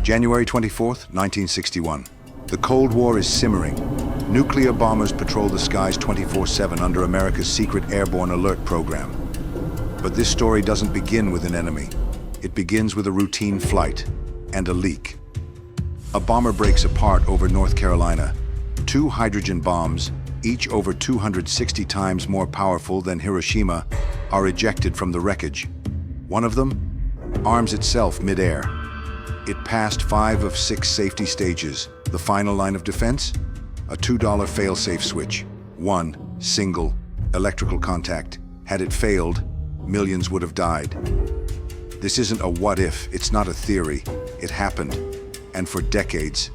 January 24th, 1961. The Cold War is simmering. Nuclear bombers patrol the skies 24/7 under America's secret airborne alert program. But this story doesn't begin with an enemy. It begins with a routine flight and a leak. A bomber breaks apart over North Carolina. 2 hydrogen bombs, each over 260 times more powerful than Hiroshima, are ejected from the wreckage. One of them arms itself midair. It passed 5 of 6 safety stages. The final line of defense? A $2 fail-safe switch. One single electrical contact. Had it failed, millions would have died. This isn't a what if, it's not a theory. It happened. And for decades,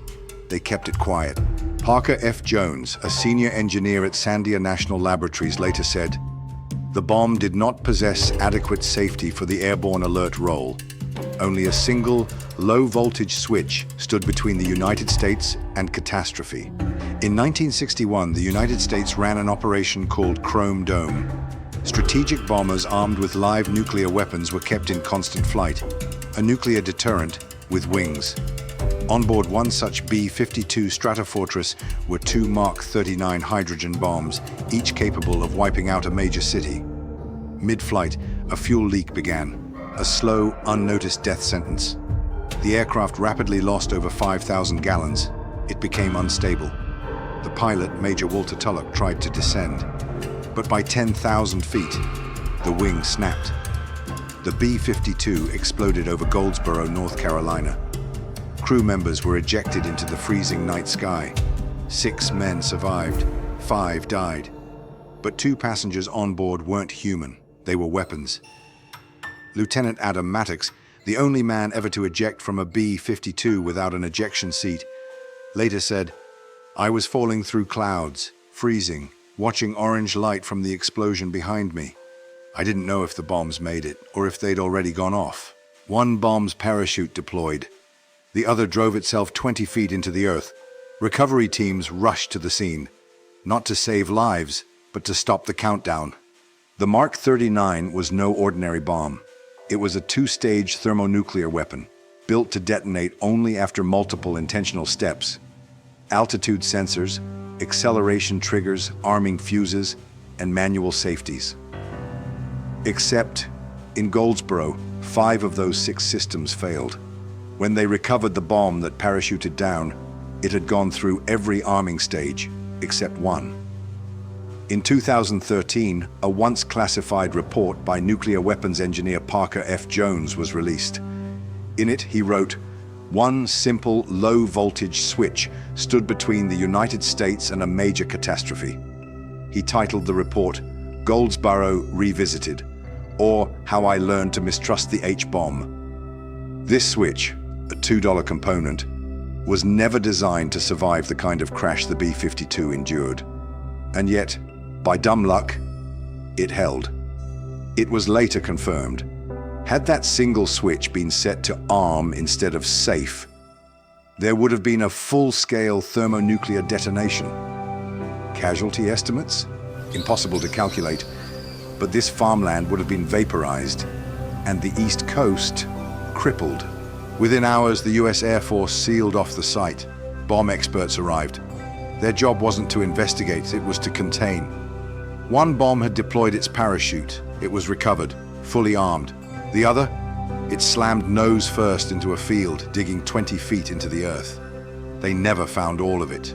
they kept it quiet. Parker F. Jones, a senior engineer at Sandia National Laboratories, later said, "The bomb did not possess adequate safety for the airborne alert role. Only a single, low-voltage switch stood between the United States and catastrophe." In 1961, the United States ran an operation called Chrome Dome. Strategic bombers armed with live nuclear weapons were kept in constant flight, a nuclear deterrent with wings. On board one such B-52 Stratofortress were 2 Mark 39 hydrogen bombs, each capable of wiping out a major city. Mid-flight, a fuel leak began, a slow, unnoticed death sentence. The aircraft rapidly lost over 5,000 gallons. It became unstable. The pilot, Major Walter Tulloch, tried to descend, but by 10,000 feet, the wing snapped. The B-52 exploded over Goldsboro, North Carolina. Crew members were ejected into the freezing night sky. 6 men survived, 5 died. But 2 passengers on board weren't human, they were weapons. Lieutenant Adam Maddox, the only man ever to eject from a B-52 without an ejection seat, later said, "I was falling through clouds, freezing, watching orange light from the explosion behind me. I didn't know if the bombs made it or if they'd already gone off. One bomb's parachute deployed. The other drove itself 20 feet into the earth. Recovery teams rushed to the scene, not to save lives, but to stop the countdown." The Mark 39 was no ordinary bomb. It was a 2-stage thermonuclear weapon, built to detonate only after multiple intentional steps. Altitude sensors, acceleration triggers, arming fuses, and manual safeties. Except, in Goldsboro, 5 of those 6 systems failed. When they recovered the bomb that parachuted down, it had gone through every arming stage, except one. In 2013, a once classified report by nuclear weapons engineer Parker F. Jones was released. In it, he wrote, "One simple low-voltage switch stood between the United States and a major catastrophe." He titled the report, "Goldsboro Revisited," or "How I Learned to Mistrust the H-Bomb." This switch, a $2 component, was never designed to survive the kind of crash the B-52 endured. And yet, by dumb luck, it held. It was later confirmed. Had that single switch been set to arm instead of safe, there would have been a full-scale thermonuclear detonation. Casualty estimates? Impossible to calculate, but this farmland would have been vaporized, and the East Coast crippled. Within hours, the US Air Force sealed off the site. Bomb experts arrived. Their job wasn't to investigate, it was to contain. One bomb had deployed its parachute. It was recovered, fully armed. The other? It slammed nose first into a field, digging 20 feet into the earth. They never found all of it.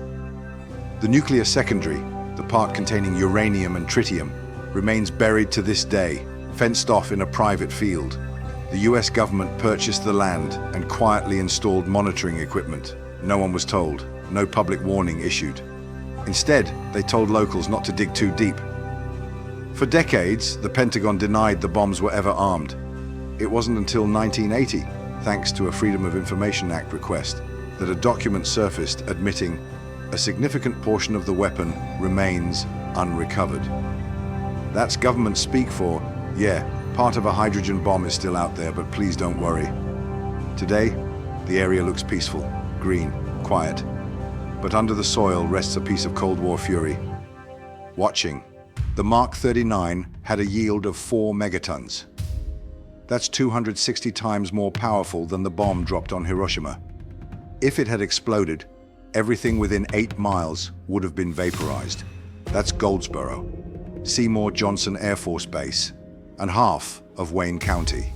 The nuclear secondary, the part containing uranium and tritium, remains buried to this day, fenced off in a private field. The US government purchased the land and quietly installed monitoring equipment. No one was told, no public warning issued. Instead, they told locals not to dig too deep. For decades, the Pentagon denied the bombs were ever armed. It wasn't until 1980, thanks to a Freedom of Information Act request, that a document surfaced admitting a significant portion of the weapon remains unrecovered. That's government speak for, yeah, part of a hydrogen bomb is still out there, but please don't worry. Today, the area looks peaceful, green, quiet. But under the soil rests a piece of Cold War fury. Watching, the Mark 39 had a yield of 4 megatons. That's 260 times more powerful than the bomb dropped on Hiroshima. If it had exploded, everything within 8 miles would have been vaporized. That's Goldsboro, Seymour Johnson Air Force Base, and half of Wayne County.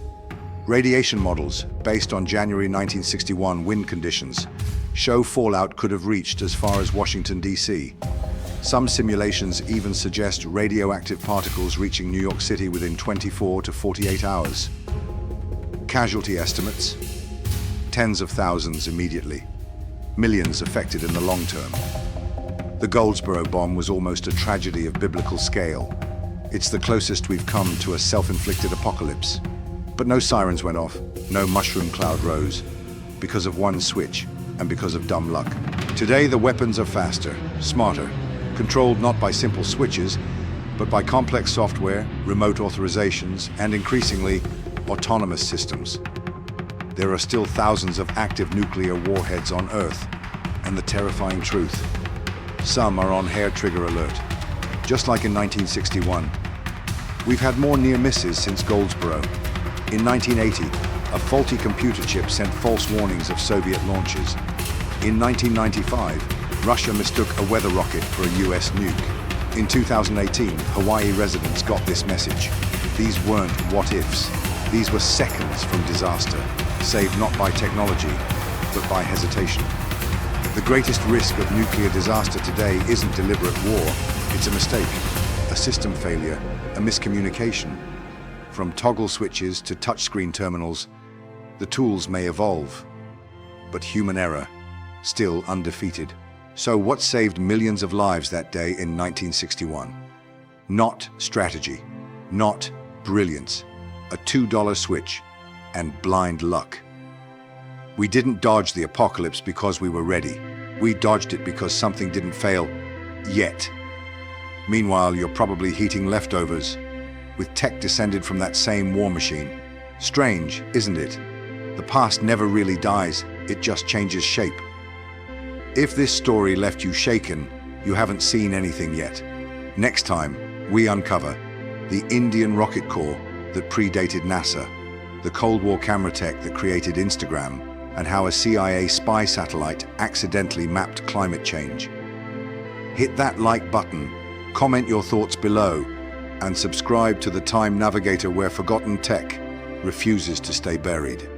Radiation models, based on January 1961 wind conditions, show fallout could have reached as far as Washington, D.C. Some simulations even suggest radioactive particles reaching New York City within 24 to 48 hours. Casualty estimates: tens of thousands immediately, millions affected in the long term. The Goldsboro bomb was almost a tragedy of biblical scale. It's the closest we've come to a self-inflicted apocalypse. But no sirens went off, no mushroom cloud rose, because of one switch and because of dumb luck. Today the weapons are faster, smarter, controlled not by simple switches, but by complex software, remote authorizations, and increasingly, autonomous systems. There are still thousands of active nuclear warheads on Earth, and the terrifying truth: some are on hair trigger alert. Just like in 1961, we've had more near misses since Goldsboro. In 1980, a faulty computer chip sent false warnings of Soviet launches. In 1995, Russia mistook a weather rocket for a US nuke. In 2018, Hawaii residents got this message. These weren't what-ifs. These were seconds from disaster, saved not by technology, but by hesitation. The greatest risk of nuclear disaster today isn't deliberate war, it's a mistake, a system failure, a miscommunication. From toggle switches to touchscreen terminals, the tools may evolve, but human error, still undefeated. So what saved millions of lives that day in 1961? Not strategy, not brilliance, a $2 switch, and blind luck. We didn't dodge the apocalypse because we were ready. We dodged it because something didn't fail yet. Meanwhile, you're probably heating leftovers, with tech descended from that same war machine. Strange, isn't it? The past never really dies, it just changes shape. If this story left you shaken, you haven't seen anything yet. Next time, we uncover the Indian rocket corps that predated NASA, the Cold War camera tech that created Instagram, and how a CIA spy satellite accidentally mapped climate change. Hit that like button, comment your thoughts below, and subscribe to the Time Navigator, where forgotten tech refuses to stay buried.